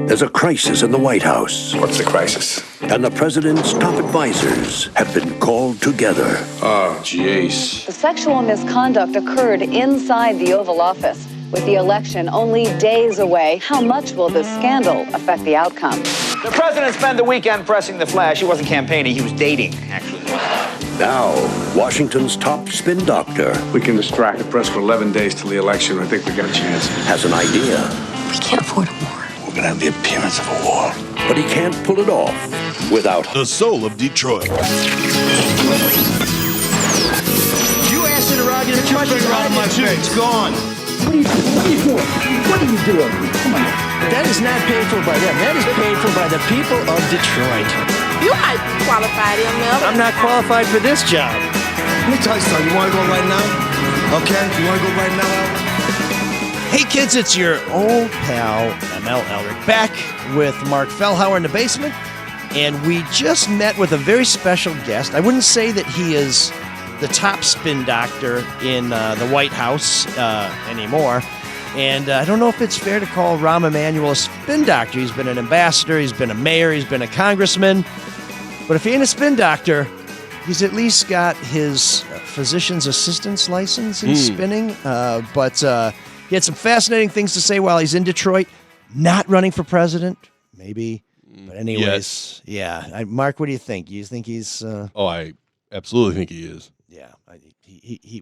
There's a crisis in the White House. What's the crisis? And the president's top advisors have been called together. Oh, jeez. The sexual misconduct occurred inside the Oval Office. With the election only days away, how much will this scandal affect the outcome? The president spent the weekend pressing the flash. He wasn't campaigning, he was dating, actually. Now, Washington's top spin doctor We can distract the press for 11 days till the election. I think we got a chance. has an idea, We can't afford a war. We're gonna have the appearance of a war. but he can't pull it off without The soul of Detroit. You asked it around, you the finger out of my face. It's gone. What are you doing? What are you doing? Come on. That is not paid for by them. That is paid for by the people of Detroit. You might be qualified, ML. I'm not qualified for this job. Let me tell you something. You want to go right now? Okay? You want to go right now? Hey kids, it's your old pal, ML Eldrick, back with Mark Fellhauer in the basement. And we just met with a very special guest. I wouldn't say that he is the top spin doctor in the White House anymore. And I don't know if it's fair to call Rahm Emanuel a spin doctor. He's been an ambassador, he's been a mayor, he's been a congressman. But if he ain't a spin doctor, he's at least got his physician's assistant's license in spinning. But he had some fascinating things to say while he's in Detroit. Not running for president, maybe. But anyways, yeah. Mark, what do you think? You think he's... Oh, I absolutely think he is. Yeah,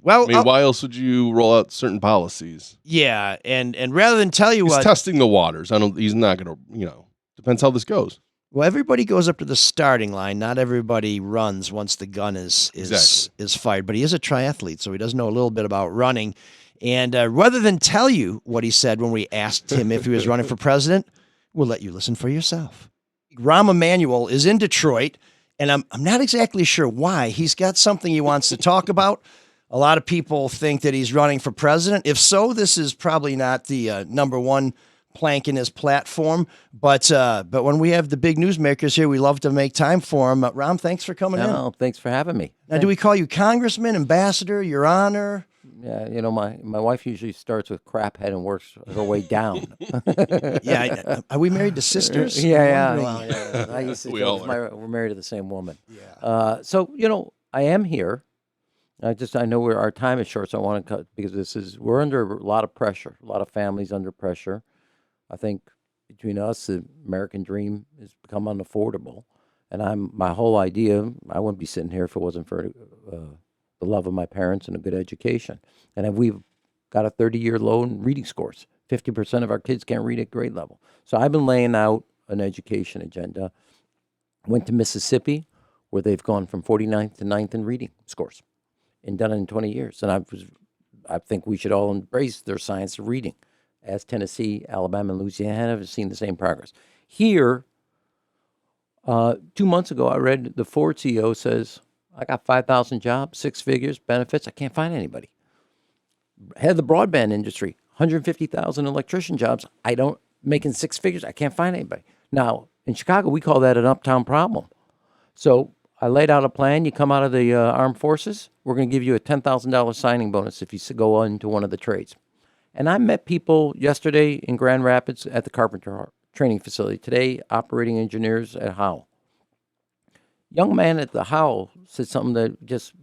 well, I mean, why else would you roll out certain policies? Yeah, and rather than tell you He's what, testing the waters. He's not going to, depends how this goes. well, everybody goes up to the starting line. Not everybody runs once the gun is fired. But he is a triathlete, so he does know a little bit about running. And rather than tell you what he said when we asked him if he was running for president, we'll let you listen for yourself. Rahm Emanuel is in Detroit. And I'm not exactly sure why. He's got something he wants to talk about. A lot of people think that he's running for president. If so, this is probably not the number one plank in his platform. But when we have the big newsmakers here, we love to make time for them. Rahm, thanks for coming in. Oh, thanks for having me. Now, do we call you congressman, ambassador, your honor? Yeah, my wife usually starts with crap head and works her way down. Yeah, are we married to sisters? Yeah. I used to we're married to the same woman. Yeah. So I am here. I know our time is short, so I want to cut because we're under a lot of pressure. A lot of families under pressure. I think between us, the American dream has become unaffordable, and my whole idea. I wouldn't be sitting here if it wasn't for the love of my parents and a good education. And we've got a 30-year low in reading scores. 50% of our kids can't read at grade level. So I've been laying out an education agenda. Went to Mississippi, where they've gone from 49th to 9th in reading scores, and done it in 20 years. And I think we should all embrace their science of reading, as Tennessee, Alabama, and Louisiana have seen the same progress. Here, 2 months ago, I read the Ford CEO says, I got 5,000 jobs, 6 figures, benefits. I can't find anybody. Head of the broadband industry, 150,000 electrician jobs. Making 6 figures. I can't find anybody. Now, in Chicago, we call that an uptown problem. So I laid out a plan. You come out of the armed forces, we're going to give you a $10,000 signing bonus if you go into one of the trades. And I met people yesterday in Grand Rapids at the Carpenter Training Facility. Today, operating engineers at Howe. Young man at the Howe said something that just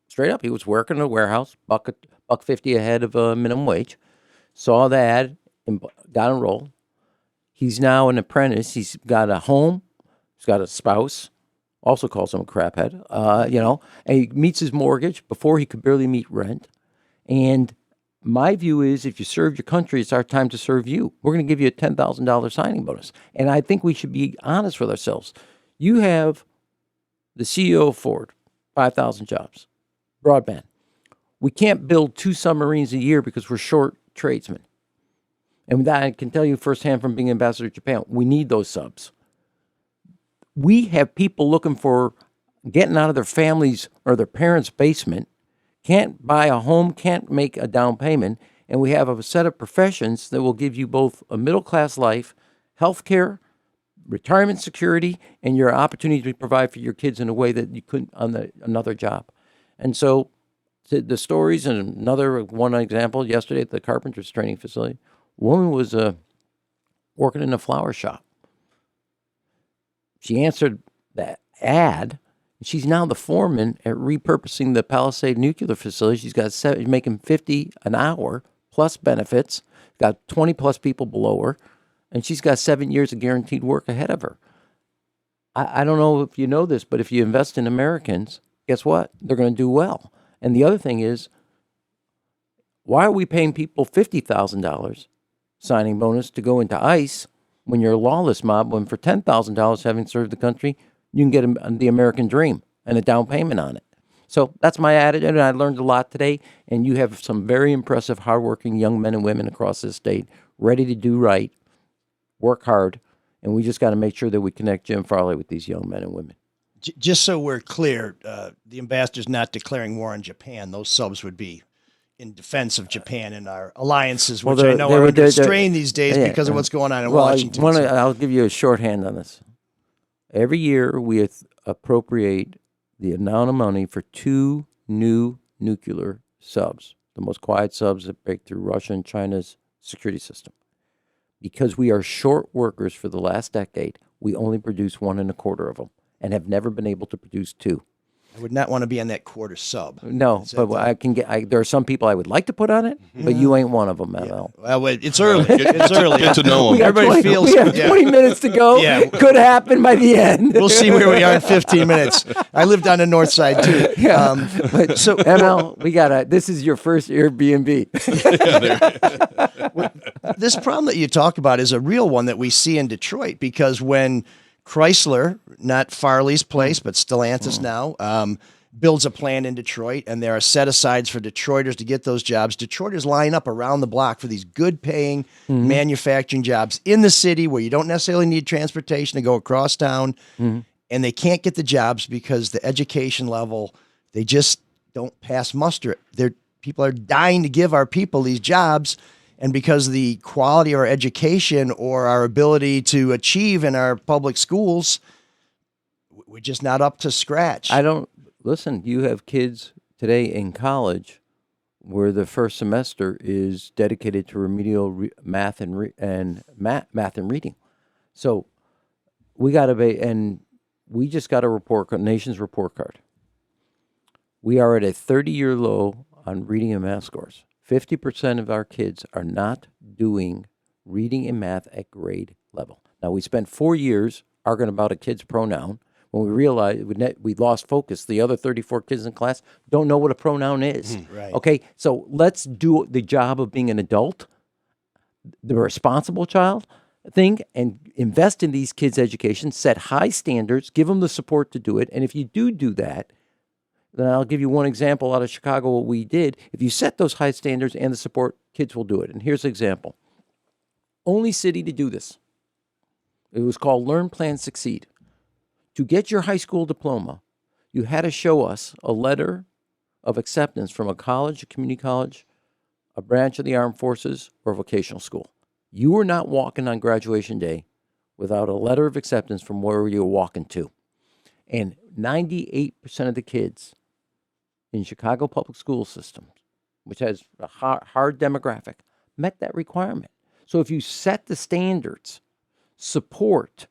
straight up. He was working in a warehouse, $1.50 ahead of minimum wage. Saw the ad and got enrolled. He's now an apprentice. He's got a home. He's got a spouse. Also calls him a craphead. And he meets his mortgage before he could barely meet rent. And my view is, if you serve your country, it's our time to serve you. We're going to give you a $10,000 signing bonus. And I think we should be honest with ourselves. You have the CEO of Ford, 5,000 jobs. Broadband. We can't build 2 submarines a year because we're short tradesmen. And that I can tell you firsthand from being ambassador to Japan, we need those subs. We have people looking for getting out of their families or their parents' basement, can't buy a home, can't make a down payment, and we have a set of professions that will give you both a middle-class life, health care, retirement security, and your opportunity to provide for your kids in a way that you couldn't on another job. And so the stories, and one example yesterday at the Carpenter's Training Facility, a woman was working in a flower shop. She answered that ad. She's now the foreman at repurposing the Palisade nuclear facility. She's got making $50 an hour plus benefits, got 20 plus people below her, and she's got 7 years of guaranteed work ahead of her. I don't know if you know this, but if you invest in Americans, guess what? They're going to do well. And the other thing is, why are we paying people $50,000 signing bonus to go into ICE when you're a lawless mob, when for $10,000 having served the country, you can get the American dream and a down payment on it? So that's my attitude, and I learned a lot today, and you have some very impressive, hardworking young men and women across this state ready to do right, work hard, and we just got to make sure that we connect Jim Farley with these young men and women. Just so we're clear, the ambassador's not declaring war on Japan. Those subs would be in defense of Japan and our alliances, which I know are under strain these days because of what's going on in Washington. I'll give you a shorthand on this. Every year we appropriate the amount of money for 2 new nuclear subs, the most quiet subs that break through Russia and China's security system. Because we are short workers for the last decade, we only produce 1 1/4 of them and have never been able to produce 2. I would not want to be on that quarter sub. No, but I can get. There are some people I would like to put on it, but you ain't one of them, ML. Well, it's early. It's early. Get to know them. Everybody feels. We have 20 minutes to go. Yeah. Could happen by the end. We'll see where we are in 15 minutes. I lived on the north side too. But so ML, we gotta. This is your first Airbnb. This problem that you talk about is a real one that we see in Detroit, because when Chrysler, not Farley's place, but Stellantis now, builds a plant in Detroit, and there are set-asides for Detroiters to get those jobs. Detroiters line up around the block for these good-paying manufacturing jobs in the city where you don't necessarily need transportation to go across town, and they can't get the jobs because the education level, they just don't pass muster. People are dying to give our people these jobs, and because the quality of our education or our ability to achieve in our public schools, we're just not up to scratch. Listen, you have kids today in college where the first semester is dedicated to remedial math and reading. So we got to be, and we just got a nation's report card. We are at a 30-year low on reading and math scores. 50% of our kids are not doing reading and math at grade level. Now, we spent 4 years arguing about a kid's pronoun. When we realized we lost focus, the other 34 kids in class don't know what a pronoun is. Right. Okay, so let's do the job of being an adult, the responsible child thing, and invest in these kids' education, set high standards, give them the support to do it. And if you do that, then I'll give you one example out of Chicago, what we did. If you set those high standards and the support, kids will do it. And here's an example. Only city to do this. It was called Learn, Plan, Succeed. To get your high school diploma, you had to show us a letter of acceptance from a college, a community college, a branch of the armed forces, or a vocational school. You were not walking on graduation day without a letter of acceptance from where you were walking to. And 98% of the kids in Chicago public school systems, which has a hard demographic, met that requirement. So if you set the standards, support,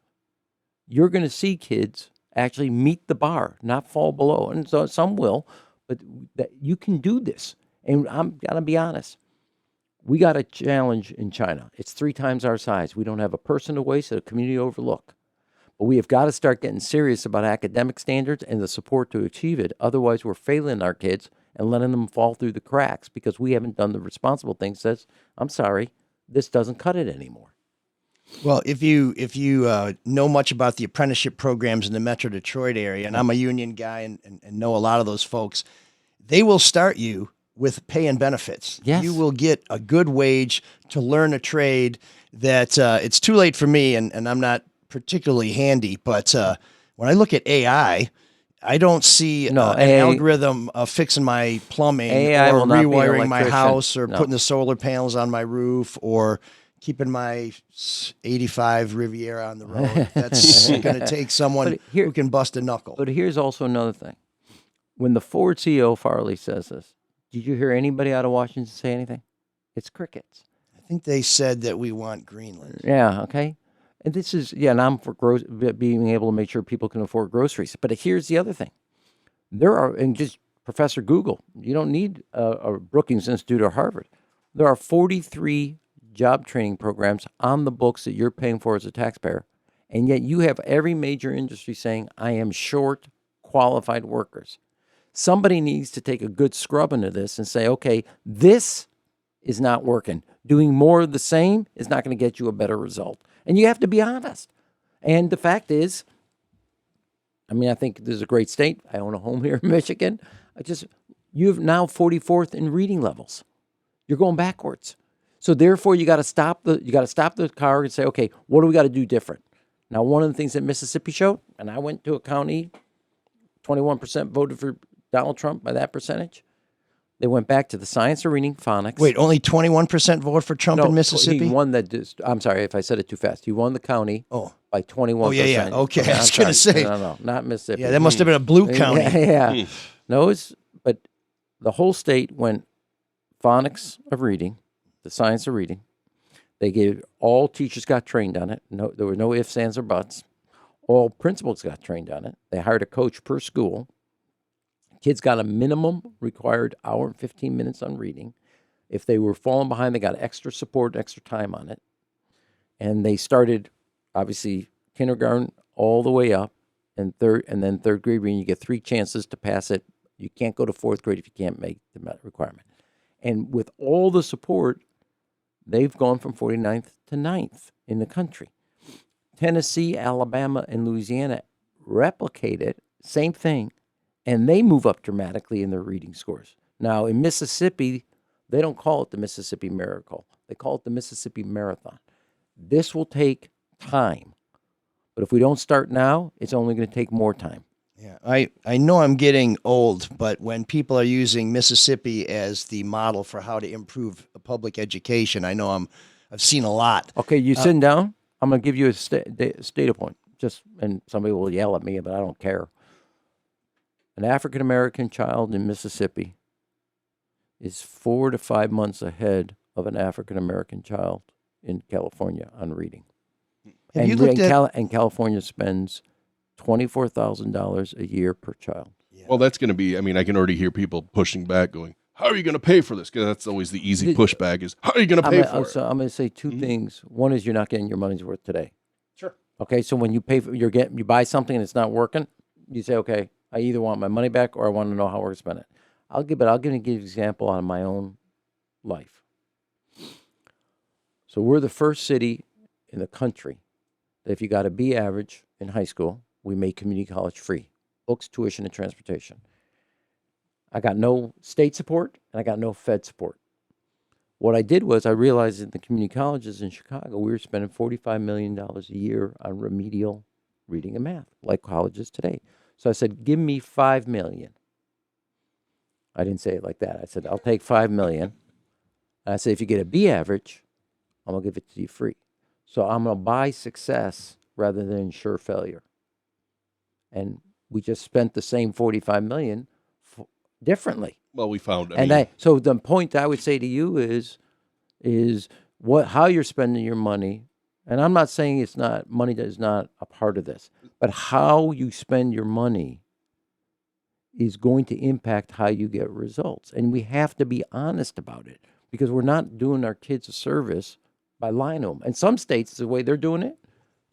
you're going to see kids actually meet the bar, not fall below. And so some will, but that you can do this. And I'm going to be honest. We got a challenge in China. It's 3 times our size. We don't have a person to waste, a community to overlook. But we have got to start getting serious about academic standards and the support to achieve it. Otherwise, we're failing our kids and letting them fall through the cracks because we haven't done the responsible thing. Says, I'm sorry, this doesn't cut it anymore. Well, if you know much about the apprenticeship programs in the Metro Detroit area, and I'm a union guy and know a lot of those folks, they will start you with pay and benefits. Yes. You will get a good wage to learn a trade that it's too late for me, and I'm not particularly handy, but when I look at AI, I don't see an algorithm fixing my plumbing AI or will not be an rewiring my electrician. house or No. putting the solar panels on my roof or keeping my 85 Riviera on the road. That's going to take someone who can bust a knuckle. But here's also another thing. When the Ford CEO Farley says this, did you hear anybody out of Washington say anything? It's crickets. I think they said that we want Greenland. Yeah, okay. And this is, yeah, and I'm for being able to make sure people can afford groceries. But here's the other thing. There are, and just Professor Google, you don't need a Brookings Institute or Harvard. There are 43 job training programs on the books that you're paying for as a taxpayer. And yet you have every major industry saying, I am short qualified workers. Somebody needs to take a good scrub into this and say, okay, this is not working. Doing more of the same is not going to get you a better result. And you have to be honest. And the fact is, I mean, I think this is a great state. I own a home here in Michigan. You have now 44th in reading levels. You're going backwards. So therefore, you got to stop the car and say, okay, what do we got to do different? Now, one of the things that Mississippi showed, and I went to a county, 21% voted for Donald Trump by that percentage. They went back to the science of reading, phonics. Wait, only 21% voted for Trump in Mississippi? He won that. I'm sorry if I said it too fast. He won the county by 21%. Oh, yeah. Okay, I was going to say. No, not Mississippi. Yeah, that must have been a blue county. Yeah. No, but the whole state went phonics of reading, the science of reading. They gave, all teachers got trained on it. No, there were no ifs, ands, or buts. All principals got trained on it. They hired a coach per school. Kids got a minimum required hour and 15 minutes on reading. If they were falling behind, they got extra support, extra time on it. And they started, obviously, kindergarten all the way up, and then third grade reading. You get 3 chances to pass it. You can't go to 4th grade if you can't make the requirement. And with all the support, they've gone from 49th to 9th in the country. Tennessee, Alabama, and Louisiana replicate it, same thing, and they move up dramatically in their reading scores. Now, in Mississippi, they don't call it the Mississippi Miracle. They call it the Mississippi Marathon. This will take time, but if we don't start now, it's only going to take more time. Yeah, I know I'm getting old, but when people are using Mississippi as the model for how to improve public education, I know I've seen a lot. Okay, you sitting down? I'm going to give you a data point. And somebody will yell at me, but I don't care. An African-American child in Mississippi is 4 to 5 months ahead of an African-American child in California on reading. And California spends $24,000 a year per child. Yeah. Well, that's going to be, I mean, I can already hear people pushing back going, how are you going to pay for this? Because that's always the easy pushback is, how are you going to pay for it? So I'm going to say 2 things. One is you're not getting your money's worth today. Sure. Okay, so when you pay for, you buy something and it's not working, you say, okay, I either want my money back or I want to know how we're going to spend it. I'll give you an example on my own life. So we're the first city in the country that if you got a B average in high school, we made community college free. Books, tuition, and transportation. I got no state support, and I got no Fed support. What I did was I realized in the community colleges in Chicago, we were spending $45 million a year on remedial reading and math, like colleges today. So I said, give me $5 million. I didn't say it like that. I said, I'll take $5 million. And I said, if you get a B average, I'm going to give it to you free. So I'm going to buy success rather than ensure failure. And we just spent the same $45 million differently. Well, we found. So the point I would say to you is how you're spending your money. And I'm not saying money is not a part of this, but how you spend your money is going to impact how you get results. And we have to be honest about it because we're not doing our kids a service by lying to them. And some states, the way they're doing it,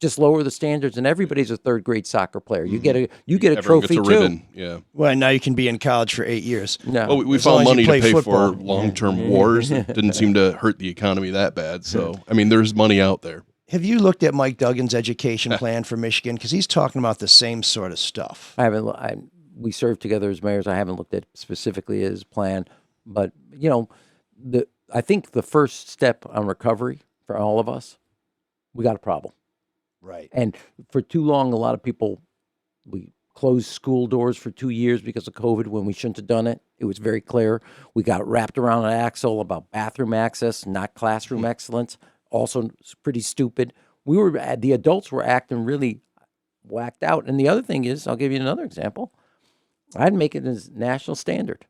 just lower the standards, and everybody's a third grade soccer player. You get a trophy too. Yeah. Well, now you can be in college for 8 years. No. Well, we found money to pay for long-term wars. It didn't seem to hurt the economy that bad. So, I mean, there's money out there. Have you looked at Mike Duggan's education plan for Michigan? Because he's talking about the same sort of stuff. I haven't. We served together as mayors. I haven't looked at specifically his plan, but I think the first step on recovery for all of us, we got a problem. Right. And for too long, a lot of people, we closed school doors for 2 years because of COVID when we shouldn't have done it. It was very clear. We got wrapped around an axle about bathroom access, not classroom excellence. Also pretty stupid. The adults were acting really whacked out. And the other thing is, I'll give you another example. I'd make it as national standard.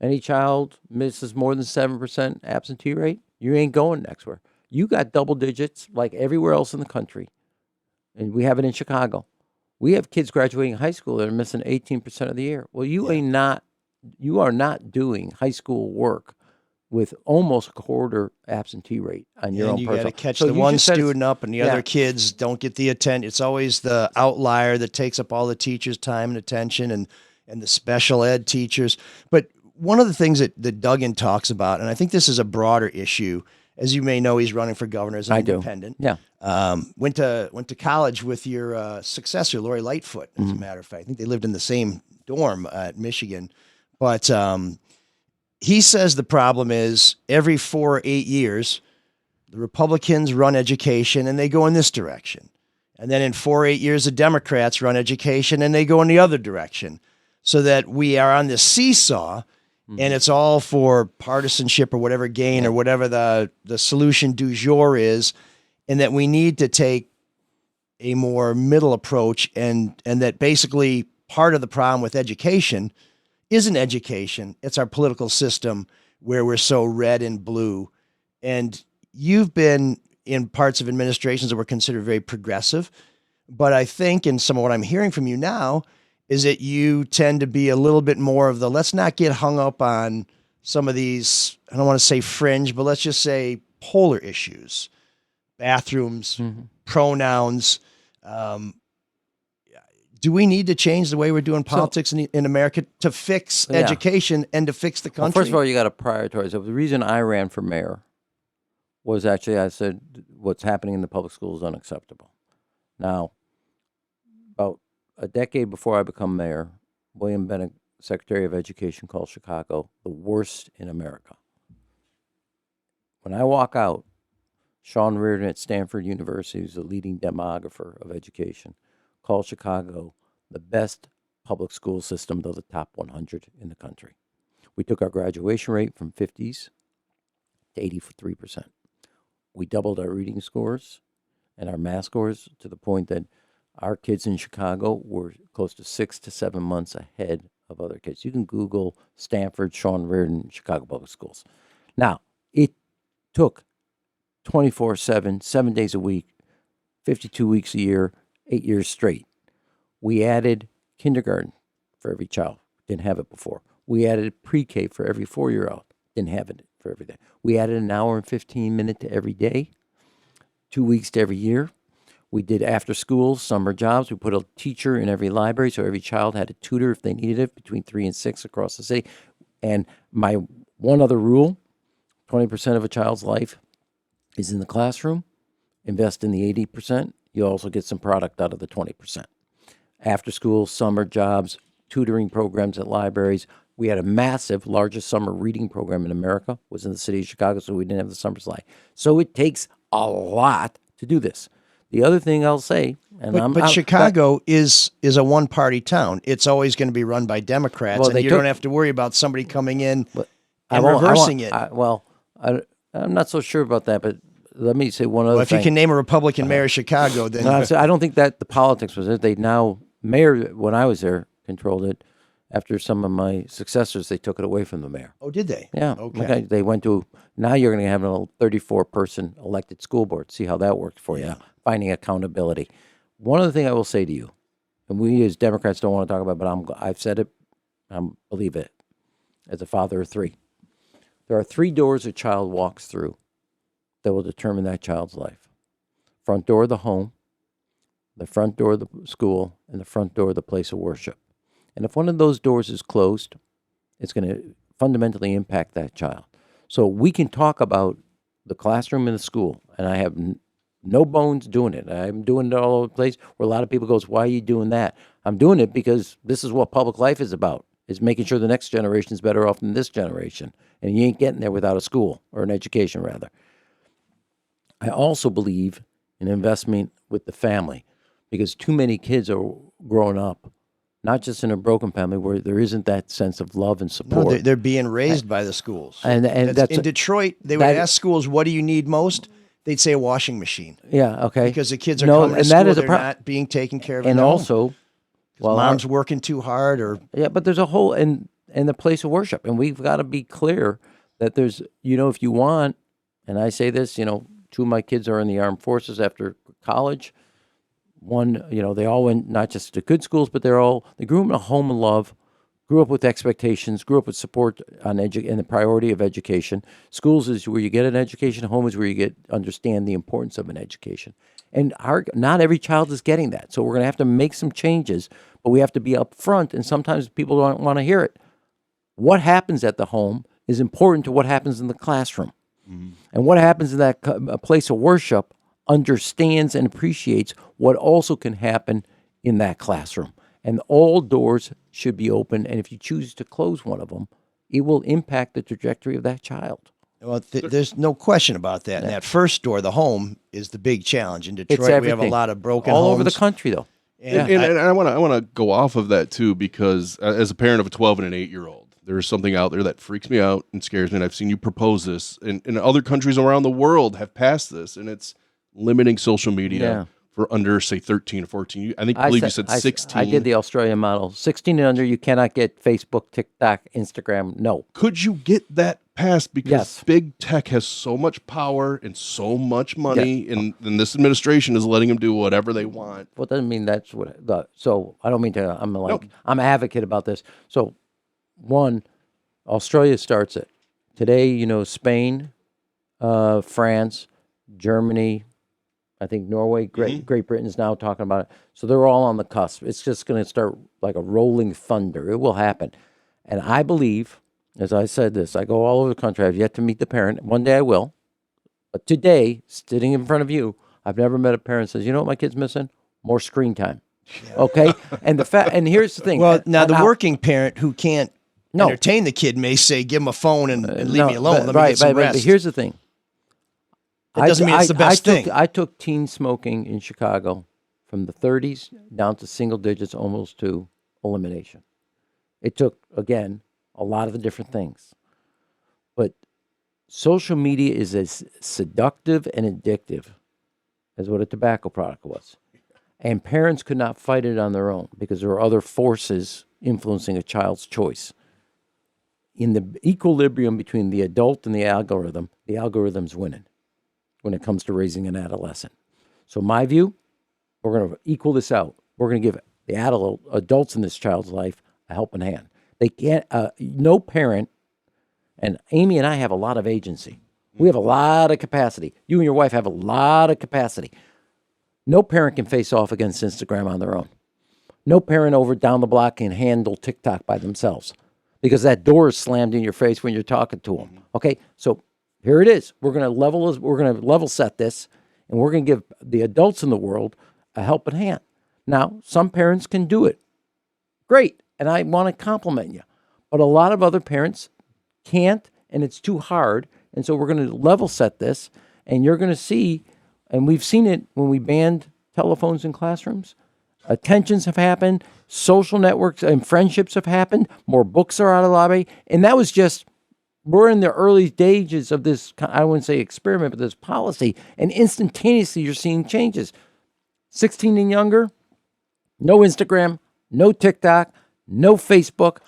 Any child misses more than 7% absentee rate, you ain't going next where. You got double digits like everywhere else in the country, and we have it in Chicago. We have kids graduating high school that are missing 18% of the year. Well, you are not doing high school work with almost a quarter absentee rate on your own you personal. got to catch So the you one just said student up, and the other kids don't get the attention. It's always the outlier that takes up all the teachers' time and attention, and the special ed teachers. But one of the things that Duggan talks about, and I think this is a broader issue, as you may know, he's running for governor as an independent. Yeah. Went to college with your successor, Lori Lightfoot, as a matter of fact. I think they lived in the same dorm at Michigan. But he says the problem is every 4 or 8 years, the Republicans run education and they go in this direction. And then in 4 or 8 years, the Democrats run education and they go in the other direction. So that we are on this seesaw, and it's all for partisanship or whatever gain or whatever the solution du jour is, and that we need to take a more middle approach, and that basically part of the problem with education isn't education. It's our political system where we're so red and blue. And you've been in parts of administrations that were considered very progressive. But I think, and some of what I'm hearing from you now, is that you tend to be a little bit more of the, let's not get hung up on some of these, I don't want to say fringe, but let's just say polar issues, bathrooms, pronouns. Do we need to change the way we're doing politics in America to fix education and to fix the country? Well, first of all, you got to prioritize. The reason I ran for mayor was actually I said what's happening in the public schools is unacceptable. Now, about a decade before I become mayor, William Bennett, Secretary of Education, called Chicago the worst in America. When I walk out, Sean Reardon at Stanford University, who's the leading demographer of education, called Chicago the best public school system to the top 100 in the country. We took our graduation rate from 50s to 83%. We doubled our reading scores and our math scores to the point that our kids in Chicago were close to 6 to 7 months ahead of other kids. You can Google Stanford, Sean Reardon, Chicago Public Schools. Now, it took 24/7, 7 days a week, 52 weeks a year, 8 years straight. We added kindergarten for every child. Didn't have it before. We added pre-K for every 4-year-old. Didn't have it for every day. We added an hour and 15 minutes to every day, 2 weeks to every year. We did after school, summer jobs. We put a teacher in every library so every child had a tutor if they needed it between 3 and 6 across the city. And my one other rule, 20% of a child's life is in the classroom. Invest in the 80%. You also get some product out of the 20%. After school, summer jobs, tutoring programs at libraries. We had a massive, largest summer reading program in America, was in the city of Chicago, so we didn't have the summer slide. So it takes a lot to do this. The other thing I'll say, but Chicago is a one-party town. It's always going to be run by Democrats, and you don't have to worry about somebody coming in and reversing it. I'm not so sure about that, but let me say one other thing. If you can name a Republican mayor of Chicago, then... I don't think that the politics was it. They now, mayor, when I was there, controlled it. After some of my successors, they took it away from the mayor. Oh, did they? Yeah. Okay. They went to, now you're going to have a 34-person elected school board. See how that works for you. Finding accountability. One other thing I will say to you, and we as Democrats don't want to talk about, but I've said it, I believe it, as a father of 3. There are 3 doors a child walks through that will determine that child's life. Front door of the home, the front door of the school, and the front door of the place of worship. And if one of those doors is closed, it's going to fundamentally impact that child. So we can talk about the classroom and the school, and I have no bones doing it. I'm doing it all over the place where a lot of people goes, why are you doing that? I'm doing it because this is what public life is about, is making sure the next generation is better off than this generation. And you ain't getting there without a school, or an education, rather. I also believe in investment with the family, because too many kids are growing up not just in a broken family where there isn't that sense of love and support. No, they're being raised by the schools. And that's in Detroit, they would ask schools, what do you need most? They'd say a washing machine. Yeah, okay. Because the kids are coming to school, they're not being taken care of. And also, mom's working too hard, or but there's a whole, and the place of worship. And we've got to be clear that there's, if you want, and I say this, 2 Two of my kids are in the armed forces after college. One, they all went not just to good schools, but they grew up in a home of love, grew up with expectations, grew up with support on and the priority of education. Schools is where you get an education. Home is where you understand the importance of an education. And not every child is getting that. So we're going to have to make some changes, but we have to be upfront. And sometimes people don't want to hear it. What happens at the home is important to what happens in the classroom. Mm-hmm. And what happens in that place of worship understands and appreciates what also can happen in that classroom. And all doors should be open. And if you choose to close one of them, it will impact the trajectory of that child. Well, there's no question about that. And that first door, the home, is the big challenge. In Detroit, we have a lot of broken all homes. over the country, though. And I want to go off of that, too, because as a parent of a 12 and an 8-year-old, there's something out there that freaks me out and scares me. And I've seen you propose this. And other countries around the world have passed this. And it's limiting social media for under, say, 13 or 14. I believe you said 16. I did the Australian model. 16 and under, you cannot get Facebook, TikTok, Instagram. No. Could you get that passed? Because big tech has so much power and so much money, and this administration is letting them do whatever they want. Well, it doesn't mean that's what. So I don't mean to. I'm I'm an advocate about this. So, one, Australia starts it today. Spain, France, Germany. I think Norway, Great Britain is now talking about it. So they're all on the cusp. It's just going to start like a rolling thunder. It will happen. And I believe, as I said this, I go all over the country. I've yet to meet the parent. One day I will. But today, sitting in front of you, I've never met a parent that says, you know what my kid's missing? More screen time. Yeah. Okay? And and here's the thing. Well, now the working parent who can't entertain the kid may say, give him a phone and leave me alone. Let me get some rest. But here's the thing. That doesn't mean it's the best thing. I took teen smoking in Chicago from the 30s down to single digits, almost to elimination. It took, again, a lot of the different things. But social media is as seductive and addictive as what a tobacco product was. And parents could not fight it on their own because there are other forces influencing a child's choice. In the equilibrium between the adult and the algorithm's winning when it comes to raising an adolescent. So my view, we're going to equal this out. We're going to give the adults in this child's life a helping hand. They can't, no parent, and Amy and I have a lot of agency. We have a lot of capacity. You and your wife have a lot of capacity. No parent can face off against Instagram on their own. No parent over down the block can handle TikTok by themselves because that door is slammed in your face when you're talking to them. Okay, so here it is. We're going to level set this, and we're going to give the adults in the world a helping hand. Now, some parents can do it. Great, and I want to compliment you. But a lot of other parents can't, and it's too hard. And so we're going to level set this, and you're going to see, and we've seen it when we banned telephones in classrooms. Attentions have happened, social networks and friendships have happened, more books are out of the library, and that was just, we're in the early stages of this, I wouldn't say experiment, but this policy, and instantaneously you're seeing changes. 16 and younger, no Instagram, no TikTok, no Facebook,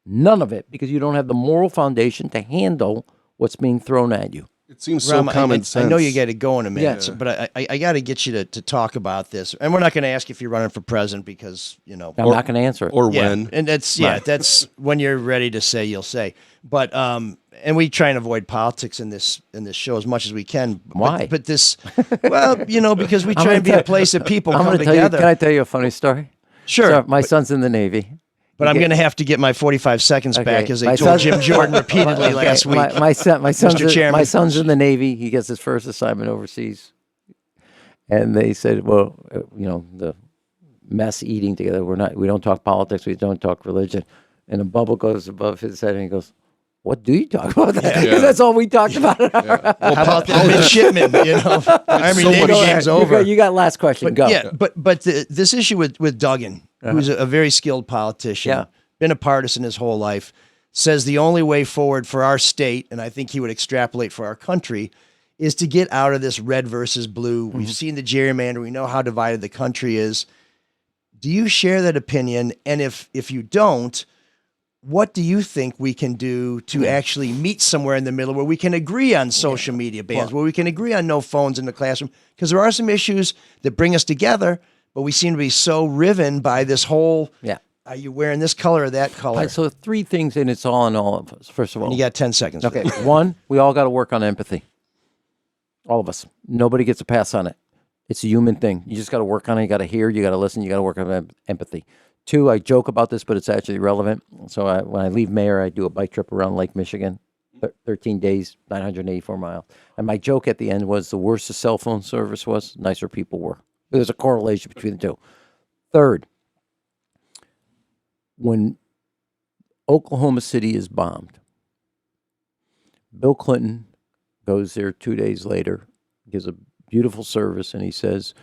none of it, because you don't have the moral foundation to handle what's being thrown at you. It seems so common sense. I know you got to go in a minute, but I got to get you to talk about this. And we're not going to ask if you're running for president because, I'm not going to answer it. Or when. And that's when you're ready to say, you'll say. But, and we try and avoid politics in this show as much as we can. Why? But this, well, because we try and be a place that people come together. Can I tell you a funny story? Sure. So my son's in the Navy. But I'm going to have to get my 45 seconds back, as I told Jim Jordan repeatedly last week. My son's in the Navy. He gets his first assignment overseas. And they said, well, the mess eating together. We don't talk politics. We don't talk religion. And a bubble goes above his head, and he goes, what do you talk about? Because that's all we talked about. Well, how about the midshipmen? Army Navy game's over. You got last question. Go. Yeah, but this issue with Duggan, who's a very skilled politician, been a partisan his whole life, says the only way forward for our state, and I think he would extrapolate for our country, is to get out of this red versus blue. Mm-hmm. We've seen the gerrymander. We know how divided the country is. Do you share that opinion? And if you don't, what do you think we can do to actually meet somewhere in the middle where we can agree on social media bans, where we can agree on no phones in the classroom? Because there are some issues that bring us together, but we seem to be so riven by this whole, are you wearing this color or that color? All right, so 3 things, and it's all in all of us. First of all, And you got 10 seconds. Okay, 1, we all got to work on empathy. All of us. Nobody gets a pass on it. It's a human thing. You just got to work on it. You got to hear, you got to listen, you got to work on empathy. 2, I joke about this, but it's actually relevant. So when I leave mayor, I do a bike trip around Lake Michigan, 13 days, 984 miles. And my joke at the end was the worse the cell phone service was, nicer people were. There's a correlation between the two. 3rd, when Oklahoma City is bombed, Bill Clinton goes there 2 days later, gives a beautiful service, and he says,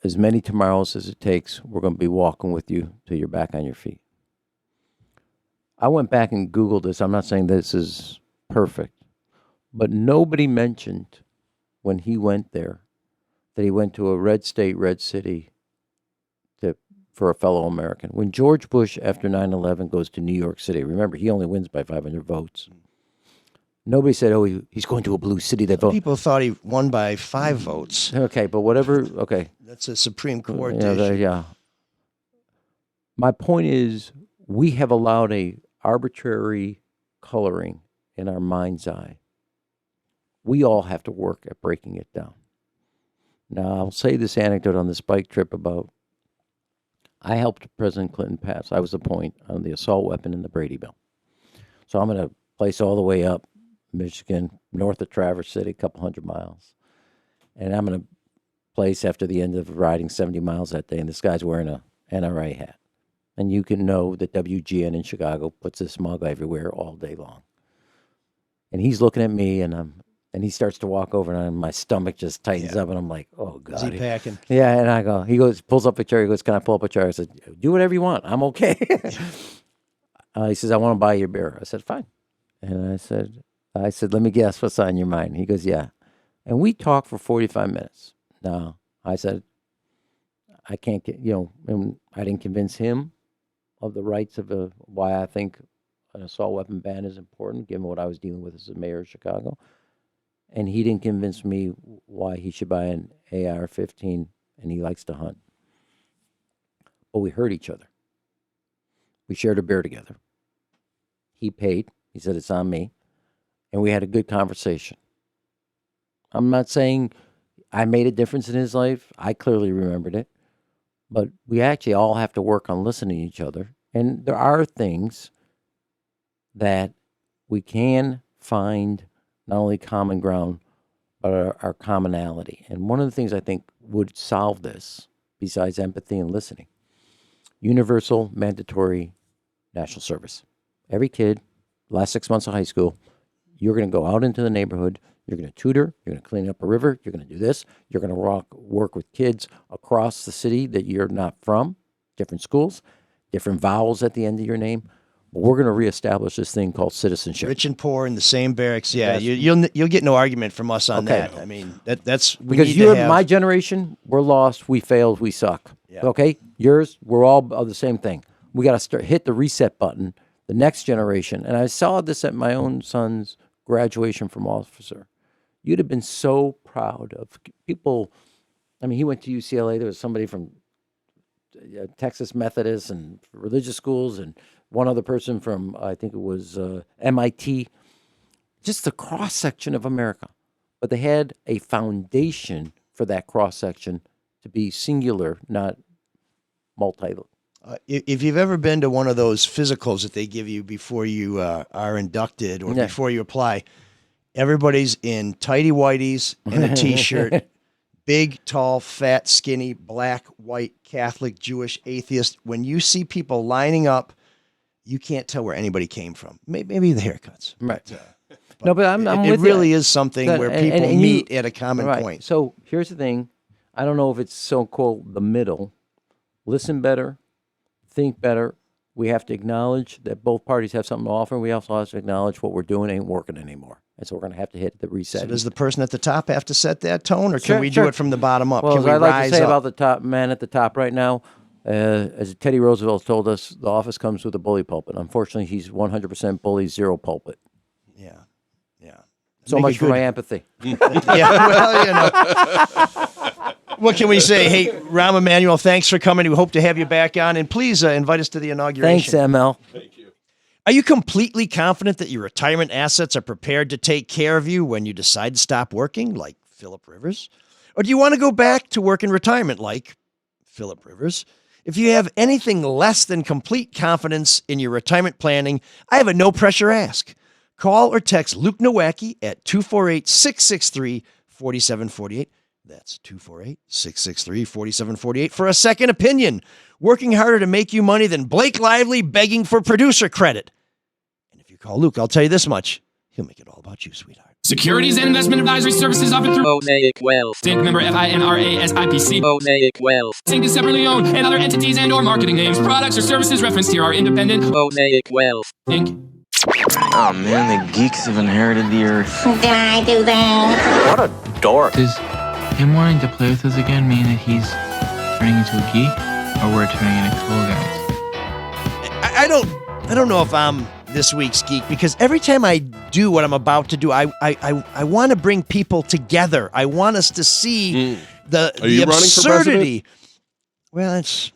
as many tomorrows as it takes, we're going to be walking with you till you're back on your feet. I went back and Googled this. I'm not saying this is perfect, but nobody mentioned when he went there that he went to a red state, red city for a fellow American. When George Bush, after 9/11, goes to New York City, remember, he only wins by 500 votes. Nobody said, oh, he's going to a blue city that vote. People thought he won by 5 votes. Okay, but whatever, okay. That's a Supreme Court Yeah, issue. yeah. My point is, we have allowed a arbitrary coloring in our mind's eye. We all have to work at breaking it down. Now, I'll say this anecdote on this bike trip about, I helped President Clinton pass. I was the point on the assault weapon in the Brady bill. So I'm going to place all the way up Michigan, north of Traverse City, a couple 100 miles. And I'm going to place after the end of riding 70 miles that day, and this guy's wearing a NRA hat. And you can know that WGN in Chicago puts this smug everywhere all day long. And he's looking at me, and he starts to walk over, and my stomach just tightens up, and I'm like, oh, God. Is he packing? Yeah, and I go, he goes, pulls up a chair, he goes, can I pull up a chair? I said, do whatever you want, I'm okay. He says, I want to buy your beer. I said, fine. And I said, let me guess what's on your mind. He goes, yeah. And we talked for 45 minutes. Now, I said, I can't get, and I didn't convince him of the rights of why I think an assault weapon ban is important, given what I was dealing with as the mayor of Chicago. And he didn't convince me why he should buy an AR-15, and he likes to hunt. But we heard each other. We shared a beer together. He paid. He said, it's on me. And we had a good conversation. I'm not saying I made a difference in his life. I clearly remembered it. But we actually all have to work on listening to each other. And there are things that we can find not only common ground, but our commonality. And one of the things I think would solve this, besides empathy and listening, universal mandatory national service. Every kid, last 6 months of high school, you're going to go out into the neighborhood, you're going to tutor, you're going to clean up a river, you're going to do this, you're going to work with kids across the city that you're not from, different schools, different vowels at the end of your name. We're going to reestablish this thing called citizenship. Rich and poor in the same barracks. Yeah, Yes. you'll get no argument from us on Okay. that. I mean, that's Because my generation, we're lost, we failed, we suck. Yeah. Okay? Yours, we're all of the same thing. We got to hit the reset button, the next generation. And I saw this at my own son's graduation from officer. You'd have been so proud of people. I mean, he went to UCLA. There was somebody from Texas Methodist and religious schools, and one other person from, I think it was MIT. Just the cross-section of America. But they had a foundation for that cross-section to be singular, not multi. If you've ever been to one of those physicals that they give you before you are inducted or before you apply, everybody's in tighty whities and a T-shirt, big, tall, fat, skinny, black, white, Catholic, Jewish, atheist. When you see people lining up, you can't tell where anybody came from. Maybe the haircuts. Right. No, but I'm it with really you. is something That- where and- people and meet at a common right. point. So here's the thing. I don't know if it's so-called the middle. Listen better, think better. We have to acknowledge that both parties have something to offer. We also have to acknowledge what we're doing ain't working anymore. And so we're going to have to hit the reset. So does the person at the top have to set that tone, or Sure, can we sure. do it from the bottom up? Well, Can as we I like rise to say up? about the top man at the top right now, As Teddy Roosevelt told us, the office comes with a bully pulpit. Unfortunately, he's 100% bully, zero pulpit. Yeah. So much for my empathy. Yeah, well, what can we say? Hey, Rahm Emanuel, thanks for coming. We hope to have you back on, and please invite us to the inauguration. Thanks, ML. Thank you. Are you completely confident that your retirement assets are prepared to take care of you when you decide to stop working, like Philip Rivers? Or do you want to go back to work in retirement, like Philip Rivers? If you have anything less than complete confidence in your retirement planning, I have a no-pressure ask. Call or text Luke Nowacki at 248-663-4748. That's 248-663-4748 for a second opinion. Working harder to make you money than Blake Lively begging for producer credit. And if you call Luke, I'll tell you this much. He'll make it all about you, sweetheart. Securities and investment advisory services offered through Mosaic Wealth. Inc. member FINRA-SIPC. Mosaic Wealth. Inc. is separately owned, and other entities and or marketing names, products, or services referenced here are independent. Mosaic Wealth. Inc. Oh man, the geeks have inherited the earth. Did I do that? What a dork. Does him wanting to play with us again mean that he's turning into a geek, or we're turning into cool guys? I don't know if I'm this week's geek, because every time I do what I'm about to do, I want to bring people together. I want us to see the absurdity. Well, it's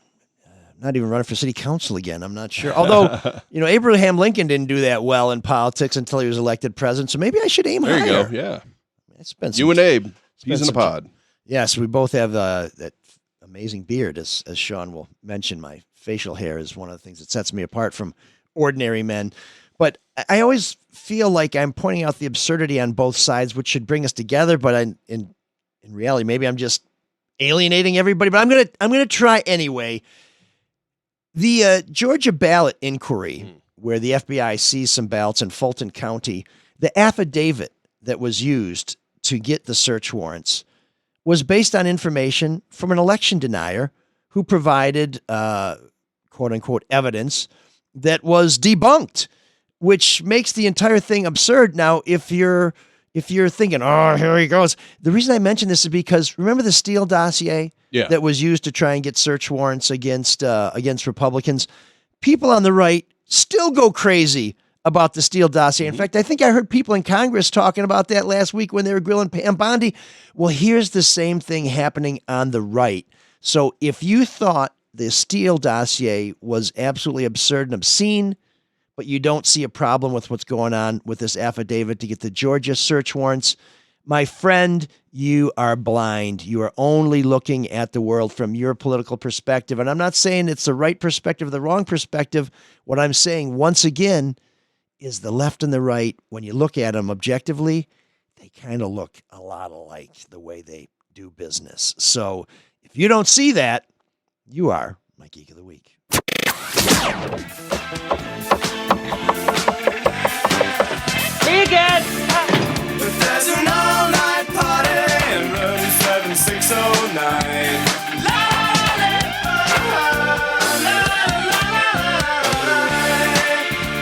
not even running for city council again. I'm not sure. Although, Abraham Lincoln didn't do that well in politics until he was elected president. So maybe I should aim higher. There you go. Yeah. It's been you and Abe. He's in the pod. Yes, we both have that amazing beard, as Sean will mention. My facial hair is one of the things that sets me apart from ordinary men. But I always feel like I'm pointing out the absurdity on both sides, which should bring us together. But in reality, maybe I'm just alienating everybody. But I'm gonna try anyway. The Georgia ballot inquiry, where the FBI seized some ballots in Fulton County, the affidavit that was used to get the search warrants was based on information from an election denier who provided quote unquote evidence that was debunked, which makes the entire thing absurd. Now, if you're thinking, oh, here he goes. The reason I mention this is because remember the Steele dossier that was used to try and get search warrants against Republicans? People on the right still go crazy about the Steele dossier. In fact, I think I heard people in Congress talking about that last week when they were grilling Pam Bondi. Well, here's the same thing happening on the right. So if you thought the Steele dossier was absolutely absurd and obscene, but you don't see a problem with what's going on with this affidavit to get the Georgia search warrants, my friend, you are blind. You are only looking at the world from your political perspective. And I'm not saying it's the right perspective or the wrong perspective. What I'm saying, once again, is the left and the right, when you look at them objectively, they kind of look a lot alike the way they do business. So if you don't see that, you are my Geek of the Week. Vegan! There's an all-night party in room 7609.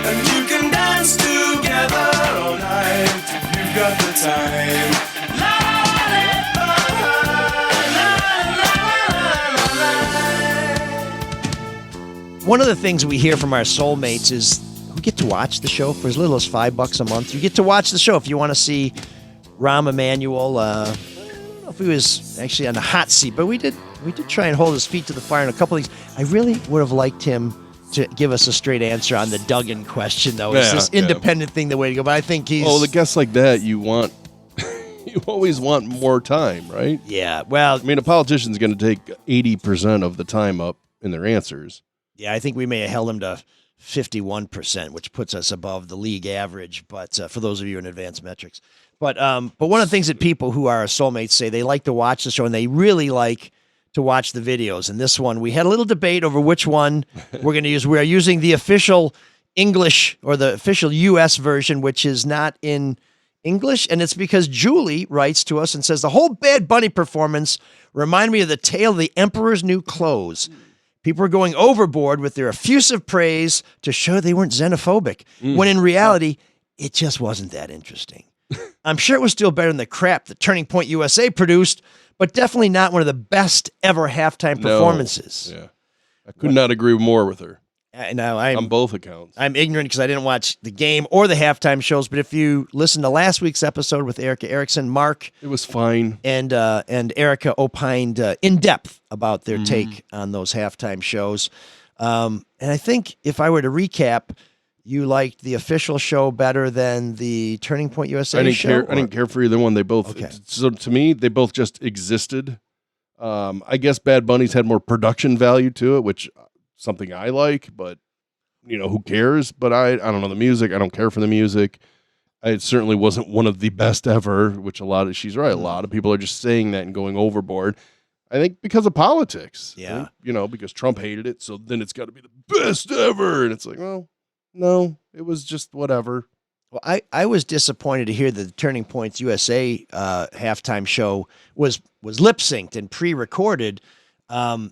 And you can dance together all night if you've got the time. One of the things we hear from our soulmates is we get to watch the show for as little as $5 a month. You get to watch the show if you want to see Rahm Emanuel. I don't know if he was actually on the hot seat, but we did try and hold his feet to the fire in a couple of things. I really would have liked him to give us a straight answer on the Duggan question, though. Is this independent thing the way to go? But I think he's... Oh, the guests like that, you always want more time, right? Yeah, well... I mean, a politician's going to take 80% of the time up in their answers. Yeah, I think we may have held him to 51%, which puts us above the league average. But for those of you in advanced metrics, but one of the things that people who are our soulmates say, they like to watch the show and they really like to watch the videos. And this one, we had a little debate over which one we're going to use. We are using the official English or the official U.S. version, which is not in English. And it's because Julie writes to us and says, the whole Bad Bunny performance reminded me of the tale of the Emperor's New Clothes. People were going overboard with their effusive praise to show they weren't xenophobic, when in reality, it just wasn't that interesting. I'm sure it was still better than the crap that Turning Point USA produced, but definitely not one of the best ever halftime performances. Yeah. I could not agree more with her. Now I'm on both accounts. I'm ignorant because I didn't watch the game or the halftime shows. But if you listen to last week's episode with Erica Erickson, Mark, it was fine, and Erica opined in depth about their take on those halftime shows. And I think if I were to recap, you liked the official show better than the Turning Point USA show? I didn't care for either one. They both. Okay. So to me, they both just existed. I guess Bad Bunny's had more production value to it, which something I like, but who cares? But I don't know the music. I don't care for the music. It certainly wasn't one of the best ever, which she's right. A lot of people are just saying that and going overboard. I think because of politics. Yeah. Because Trump hated it. So then it's got to be the best ever. And it's like, well, no, it was just whatever. Well, I was disappointed to hear that the Turning Points USA halftime show was lip synced and pre-recorded. I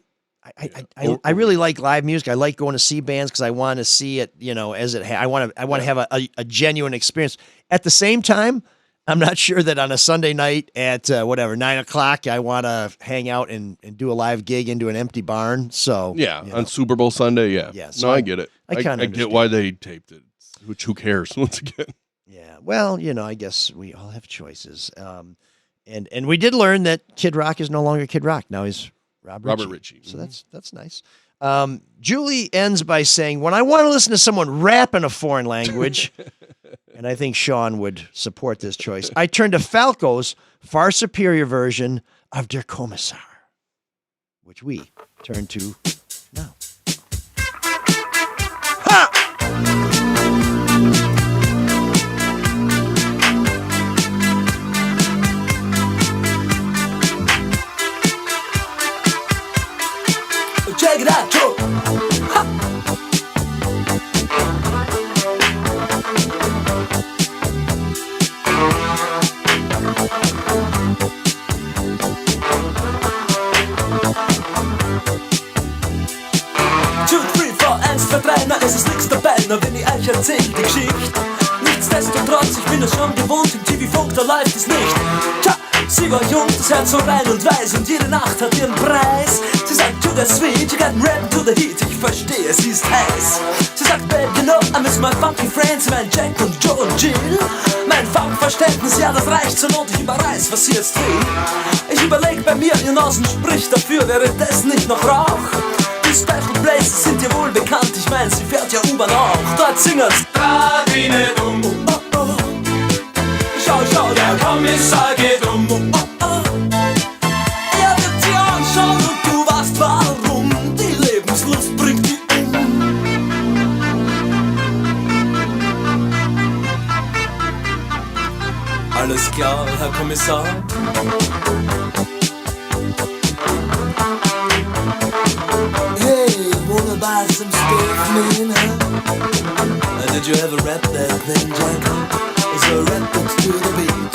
really like live music. I like going to see bands because I want to see it, as it. I want to have a genuine experience. At the same time, I'm not sure that on a Sunday night at 9:00, I want to hang out and do a live gig into an empty barn. So on Super Bowl Sunday, yeah. So I get it. I get why they taped it. Which who cares? Once again. Yeah. Well, I guess we all have choices. And we did learn that Kid Rock is no longer Kid Rock. Now he's Robert Ritchie. So that's nice. Julie ends by saying, when I want to listen to someone rap in a foreign language, and I think Sean would support this choice, I turn to Falco's far superior version of Der Kommissar, which we turn to now. Check it out, Joe. Es ist nix dabei, nur wenn ich euch erzähl die Geschichte. Nichtsdestotrotz, ich bin es schon gewohnt, im TV-Funk, da läuft es nicht. Tja, sie war jung, das Herz so rein und weiß und jede Nacht hat ihren Preis. Sie sagt, to the sweet, you got rap to the heat, ich verstehe, sie ist heiß. Sie sagt, babe, I miss my funky friends, mein Jack und Joe und Jill. Mein Funkverständnis, ja, das reicht zur Not, ich überreiß, was sie jetzt will. Ich überleg bei mir, ihr Nasen spricht dafür, wäre das nicht noch Rauch? Die Special Places sind dir wohl bekannt, ich mein, sie fährt ja U-Bahn auch. Dort singen's Radine dumm, oh oh. Schau, schau, der Kommissar geht um, oh oh. Er wird sie anschauen und du weißt warum. Die Lebenslust bringt die Alles klar, Herr Kommissar. By some stuff, man, huh? Did you ever rap that thing, Jack? So rap it to the beat.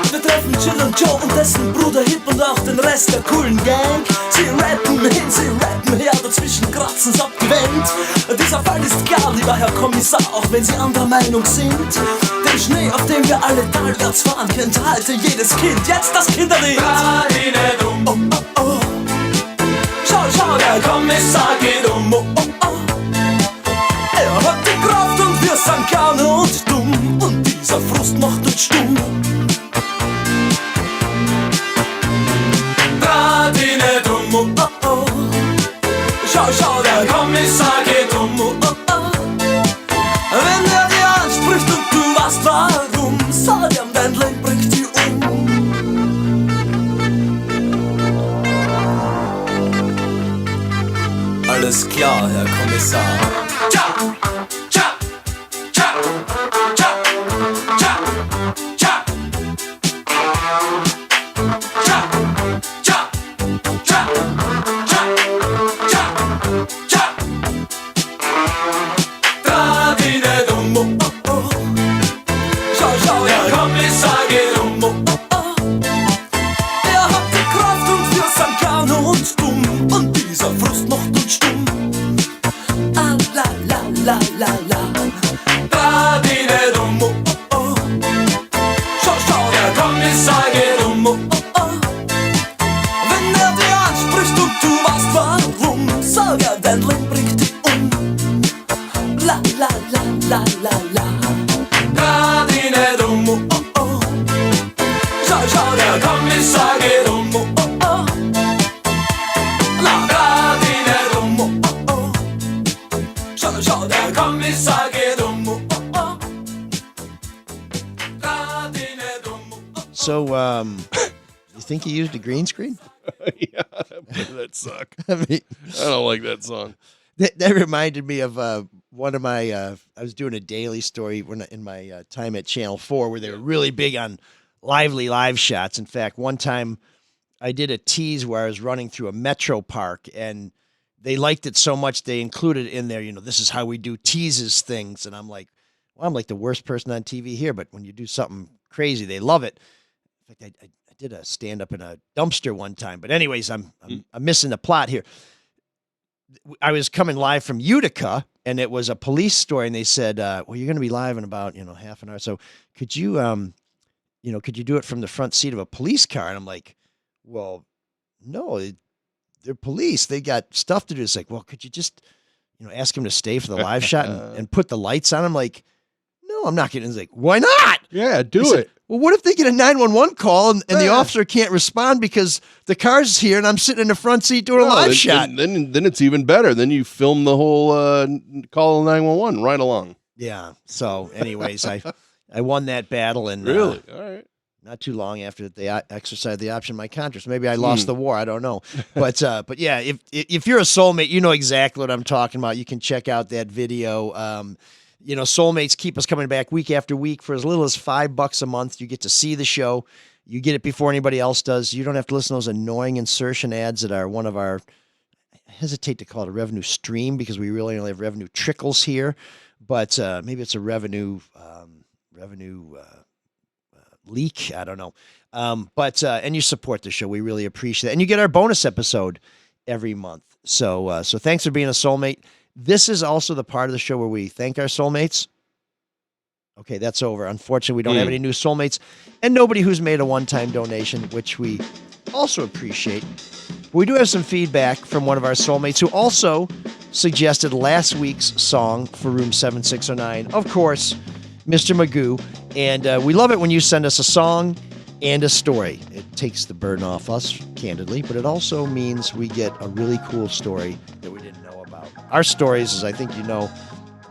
Wir treffen Jill und Joe und dessen Bruder Hip und auch den Rest der coolen Gang. Sie rappen hin, sie rappen her, dazwischen kratzen's ab die Wand. Dieser Fall ist klar, lieber Herr Kommissar, auch wenn Sie anderer Meinung sind. Den Schnee, auf dem wir alle talwärts fahren, kennt heute jedes Kind. Jetzt das Kinderlied. Radine dumm, oh oh oh. Schau, schau, der Kommissar geht um, oh, oh, oh. Er hat die Kraft und wir sind gerne und dumm. Und dieser Frust macht uns stumm. Radine dumm, oh, oh, oh. Schau, schau, der Kommissar geht um, oh, oh, oh. Wenn er dir anspricht und du weißt warum, sag ihm, dein Leben bringt die Alles klar, Herr Kommissar. Tja, tja, tja, tja, tja, tja. Tja, tja, tja, tja, tja, tja. Radine dumm, oh, oh, oh. Schau, schau, Herr Kommissar geht um, oh, oh, oh. Er hat die Kraft und wir sind gerne und dumm. Und dieser Frust macht uns stumm. Ah, la, la, la, la, la. Radine dumm, oh, oh, oh. Schau, schau, der Kommissar geht um, oh, oh, oh. Kommissar geht oh oh. La Gardine dumm, oh oh. Schau, schau, der Kommissar geht oh oh. Gardine dumm. So, you think you used a green screen? Yeah, that suck. I don't like that song. That reminded me of one of my. I was doing a daily story in my time at Channel 4 where they were really big on lively live shots. In fact, one time I did a tease where I was running through a metro park, and they liked it so much they included in there, this is how we do teases things. And I'm like, well, I'm like the worst person on TV here, but when you do something crazy, they love it. In fact, I did a stand-up in a dumpster one time. But anyways, I'm missing the plot here. I was coming live from Utica, and it was a police story, and they said, well, you're going to be live in about, half an hour. So could you, could you do it from the front seat of a police car? And I'm like, well, no, they're police. They got stuff to do. It's like, well, could you just, ask him to stay for the live shot and put the lights on? I'm like, no, I'm not getting. It's like, why not? Yeah, do it. Well, what if they get a 911 call and the officer can't respond because the car's here and I'm sitting in the front seat doing a live shot? Then it's even better. Then you film the whole call 911 right along. Yeah. So, anyways, I won that battle, and really, all right. Not too long after they exercised the option in my contract. Maybe I lost the war. I don't know. But yeah, if you're a soulmate, you know exactly what I'm talking about. You can check out that video. Soulmates keep us coming back week after week for as little as $5 a month. You get to see the show. You get it before anybody else does. You don't have to listen to those annoying insertion ads that are one of our, I hesitate to call it a revenue stream because we really only have revenue trickles here, but maybe it's a revenue leak. I don't know. And you support the show. We really appreciate it. And you get our bonus episode every month. So thanks for being a soulmate. This is also the part of the show where we thank our soulmates. Okay, that's over. Unfortunately, we don't have any new soulmates and nobody who's made a one-time donation, which we also appreciate. We do have some feedback from one of our soulmates who also suggested last week's song for Room 7609. Of course, Mr. Magoo. And we love it when you send us a song and a story. It takes the burden off us, candidly, but it also means we get a really cool story that we didn't know about. Our stories, as I think you know,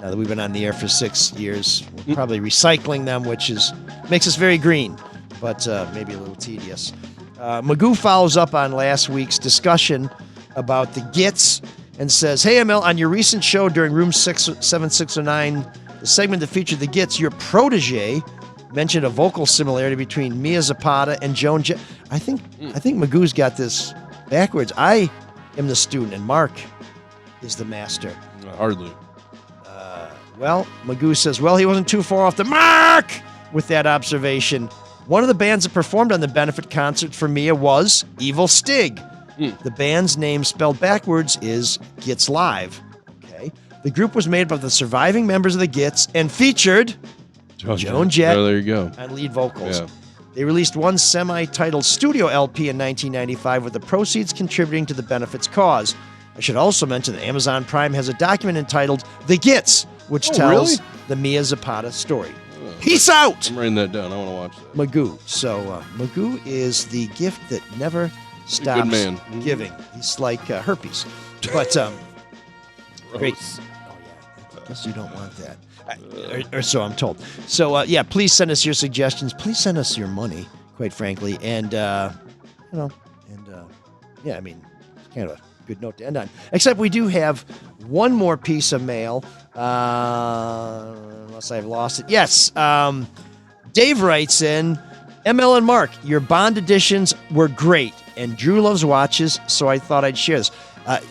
now that we've been on the air for 6 years, we're probably recycling them, which makes us very green, but maybe a little tedious. Magoo follows up on last week's discussion about the Gits and says, hey, ML, on your recent show during Room 7609, the segment that featured the Gits, your protege mentioned a vocal similarity between Mia Zapata and Joan Jett. I think Magoo's got this backwards. I am the student and Mark is the master. Hardly. Well, Magoo says, well, he wasn't too far off the mark with that observation. One of the bands that performed on the benefit concert for Mia was Evil Stig. The band's name spelled backwards is Gits Live. Okay. The group was made up of the surviving members of the Gits and featured Joan Jett there you go. on lead vocals. Yeah. They released one semi-titled studio LP in 1995 with the proceeds contributing to the benefit's cause. I should also mention that Amazon Prime has a document entitled The Gits, which tells the Mia Zapata story. Peace out! I'm writing that down. I want to watch that. Magoo. So Magoo is the gift that never stops good man. giving. He's like herpes. But great. Oh, yeah. I guess you don't want that. Or so I'm told. So, please send us your suggestions. Please send us your money, quite frankly. And, it's kind of a good note to end on. Except we do have one more piece of mail, unless I've lost it. Yes, Dave writes in, ML and Marc, your Bond editions were great, and Drew loves watches, so I thought I'd share this.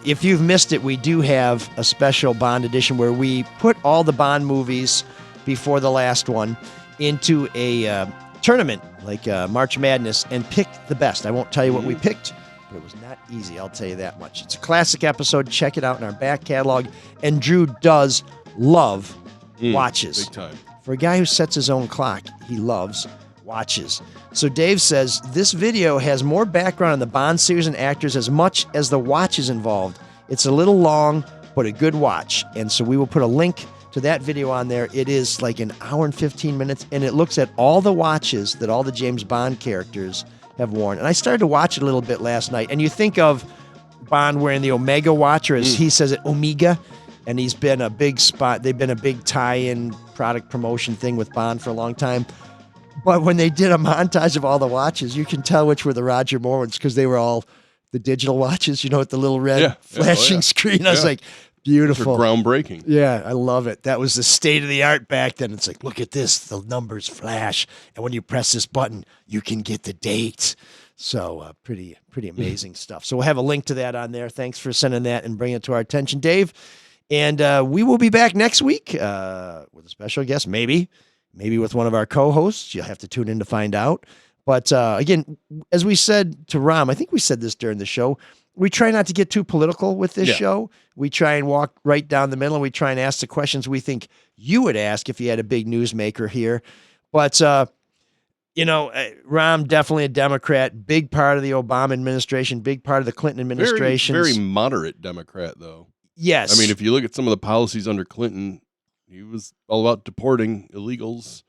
If you've missed it, we do have a special Bond edition where we put all the Bond movies before the last one into a tournament like March Madness and pick the best. I won't tell you what we picked, but it was not easy, I'll tell you that much. It's a classic episode. Check it out in our back catalog. And Drew does love watches. Big time. For a guy who sets his own clock, he loves watches. So Dave says, this video has more background on the Bond series and actors as much as the watches involved. It's a little long, but a good watch. And so we will put a link to that video on there. It is like an hour and 15 minutes, and it looks at all the watches that all the James Bond characters have worn. And I started to watch it a little bit last night. And you think of Bond wearing the Omega watch, or as he says it, Omega. And he's been a big spot. They've been a big tie-in product promotion thing with Bond for a long time. But when they did a montage of all the watches, you can tell which were the Roger Moore ones because they were all the digital watches, with the little red flashing screen. I was like, beautiful. They're groundbreaking. Yeah, I love it. That was the state of the art back then. It's like, look at this. The numbers flash. And when you press this button, you can get the date. So pretty amazing stuff. So we'll have a link to that on there. Thanks for sending that and bringing it to our attention, Dave. And we will be back next week with a special guest, maybe with one of our co-hosts. You'll have to tune in to find out. But again, as we said to Rahm, I think we said this during the show, we try not to get too political with this show. We try and walk right down the middle, and we try and ask the questions we think you would ask if you had a big newsmaker here. But, Rahm, definitely a Democrat, big part of the Obama administration, big part of the Clinton administration. Very moderate Democrat, though. Yes. I mean, if you look at some of the policies under Clinton, he was all about deporting illegals.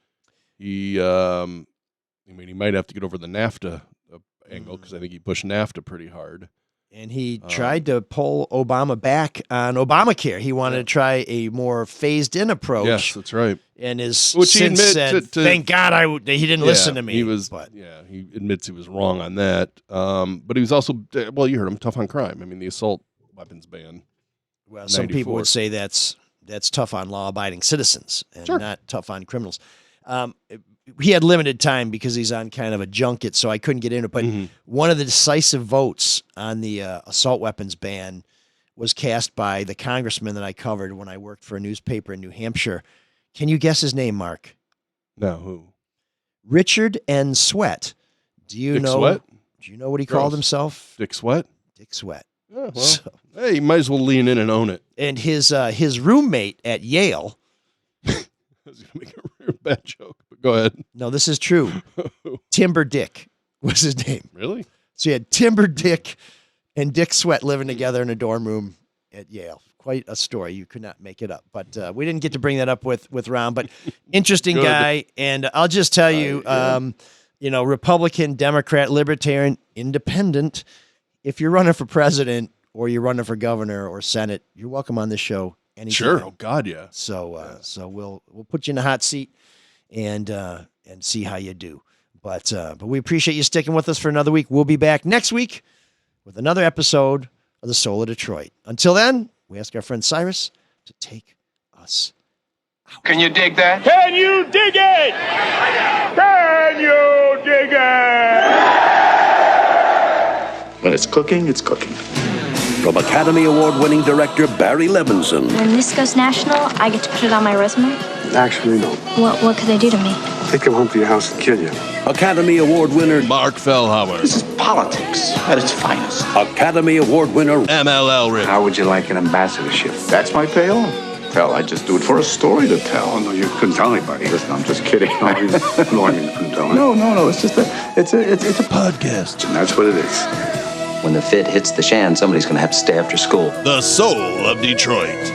He might have to get over the NAFTA angle because I think he pushed NAFTA pretty hard. And he tried to pull Obama back on Obamacare. He wanted to try a more phased-in approach. Yes, that's right. And since said, thank God he didn't listen to me. He admits he was wrong on that. But he was also, well, you heard him, tough on crime. I mean, the assault weapons ban. Well, some people would say that's tough on law-abiding citizens and not tough on criminals. He had limited time because he's on kind of a junket, so I couldn't get into it. But one of the decisive votes on the assault weapons ban was cast by the congressman that I covered when I worked for a newspaper in New Hampshire. Can you guess his name, Mark? No, who? Richard N. Sweat. Do you know what he called himself? Dick Sweat? Dick Sweat. Oh, well, hey, you might as well lean in and own it. And his roommate at Yale. I was going to make a real bad joke, but go ahead. No, this is true. Timber Dick was his name. Really? So you had Timber Dick and Dick Sweat living together in a dorm room at Yale. Quite a story. You could not make it up. But we didn't get to bring that up with Rahm, but interesting guy. And I'll just tell you, Republican, Democrat, Libertarian, Independent, if you're running for president or you're running for governor or Senate, you're welcome on this show anytime. Sure. Oh God, yeah. So we'll put you in a hot seat and see how you do. But we appreciate you sticking with us for another week. We'll be back next week with another episode of The Soul of Detroit. Until then, we ask our friend Cyrus to take us out. Can you dig that? Can you dig it? Can you dig it? When it's cooking, it's cooking. From Academy Award-winning director Barry Levinson. When this goes national, I get to put it on my resume? Actually, no. What could they do to me? Take them home to your house and kill you. Academy Award winner Marc Fellhauer. This is politics at its finest. Academy Award winner ML Elric. How would you like an ambassadorship? That's my payoff. Hell, I just do it for a story to tell. Oh, no, you couldn't tell anybody. Listen, I'm just kidding. No, I mean, you couldn't tell No, it's just it's a podcast. And that's what it is. When the fit hits the shan, somebody's going to have to stay after school. The Soul of Detroit.